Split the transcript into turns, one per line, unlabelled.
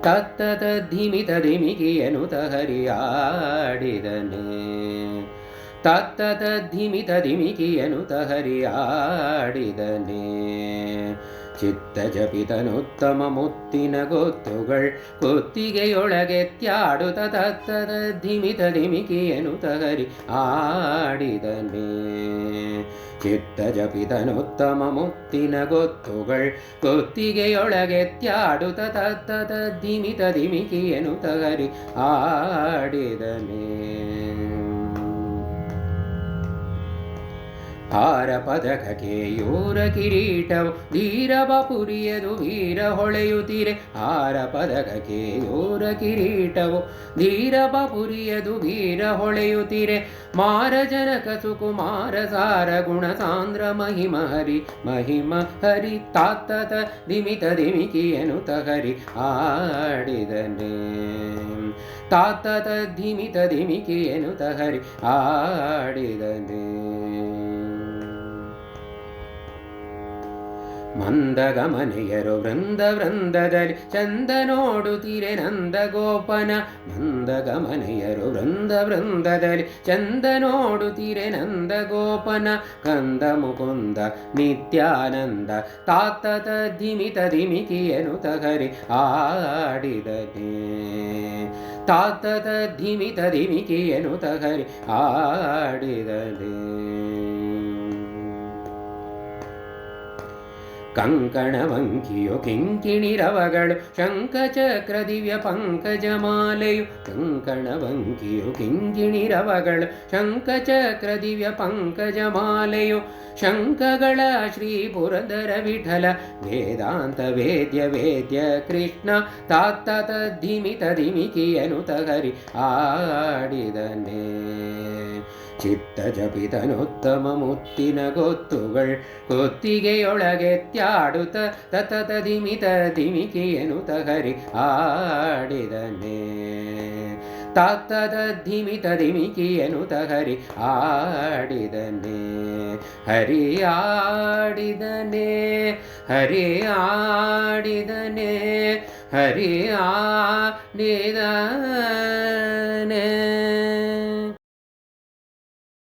ತತ್ತದ ಧಿಮಿತ ಧಿಮಿಕಿಯನುತ ಹರಿಯಾಡಿದನೆ. ತತ್ತದ ಧಿಮಿತ ಧಿಮಿಕಿಯನುತ ಹರಿಯಾಡಿದನೆ. ಚಿತ್ತ ಜಪಿತನುತ್ತಮ ಮುತ್ತಿನ ಗೊತ್ತುಗಳ್ ಕುತ್ತಿಗೆಯೊಳಗೆತ್ಯಾಡುತ್ತ ತತ್ತದ ಧಿಮಿತ ಧಿಮಿಕಿಯನುತ ಹರಿ ಆಡಿದನೆ. ಚಿತ್ತ ಜಪಿತನುತ್ತಮ ಮುತ್ತಿನ ಗೊತ್ತುಗಳ್ ಕುತ್ತಿಗೆಯೊಳಗೆತ್ಯಾಡುತ್ತ ತತ್ತದ ಧಿಮಿತ ಧಿಮಿಕಿಯನುತ ಹರಿ ಆಡಿದನೆ. ಹಾರ ಪದಕ ಕೇಯೂರ ಕಿರೀಟವು ಧೀರ ಬಪುರಿಯದು ವೀರ ಹೊಳೆಯುತ್ತಿರೆ. ಹಾರ ಪದಕ ಕೇಯೂರ ಕಿರೀಟವು ಧೀರ ಬಪುರಿಯದು ವೀರ ಹೊಳೆಯುತ್ತಿರೆ. ಮಾರ ಜನಕ ಸುಕುಮಾರ ಸಾರ ಗುಣ ಸಾಂದ್ರ ಮಹಿಮ ಹರಿ ಮಹಿಮ ಹರಿ. ತಾತ್ತತ ಧಿಮಿತ ಧಿಮಿಕಿಯನುತ ಹರಿ ಆಡಿದನೆ. ತಾತ್ತತ ಧಿಮಿತ ಧಿಮಿಕಿಯನುತ ಹರಿ ಆಡಿದನೆ. ಮಂದಗಮನೆಯರು ವೃಂದ ವೃಂದದಲ್ಲಿ ಚಂದ ನೋಡುತ್ತೀರೆ ನಂದಗೋಪನ. ಮಂದಗಮನೆಯರು ವೃಂದ ವೃಂದದಲ್ಲಿ ಚಂದ ನೋಡುತ್ತೀರೆ ನಂದಗೋಪನ. ಕಂದ ಮುಕುಂದ ನಿತ್ಯಾನಂದ ತಾತ್ತತ ಧಿಮಿತ ಧಿಮಿಕಿಯನುತ ಹರಿ ಆಡಿದನೆ. ತಾತ್ತತ ಧಿಮಿತ ಧಿಮಿಕಿಯನುತ ಹರಿ ಆಡಿದನೆ. ಕಂಕಣವಂಕಿಯು ಕಿಂಕಿಣಿರವಗಳು ಶಂಖಚಕ್ರ ದಿವ್ಯ ಪಂಕಜಮಾಲೆಯು. ಕಂಕಣವಂಕಿಯು ಕಿಂಕಿಣಿರವಗಳು ಶಂಖಚಕ್ರ ದಿವ್ಯ ಪಂಕಜಮಾಲೆಯು. ಶಂಖಗಳ ಶ್ರೀ ಪುರಂದರ ವಿಠಲ ವೇದಾಂತ ವೇದ್ಯ ವೇದ್ಯ ಕೃಷ್ಣ. ತಾತ್ತತ ಧಿಮಿತ ಧಿಮಿಕಿಯನುತ ಹರಿ ಆಡಿದನೆ. ಚಿತ್ತ ಜಪಿತನುತ್ತಮ ಮುತ್ತಿನ ಗೊತ್ತುಗಳ್ ಕುತ್ತಿಗೆಯೊಳಗೆತ್ಯಾಡುತ್ತ ತತತ ಧಿಮಿತ ಧಿಮಿಕಿಯನುತ ಹರಿ ಆಡಿದನೆ. ತಾತ್ತದ ಧಿಮಿತ ಧಿಮಿಕಿಯನುತ ಹರಿ ಆಡಿದನೆ. ಹರಿ ಆಡಿದನೆ ಹರಿ ಆಡಿದನೆ ಹರಿ ಆಡಿದನೆ.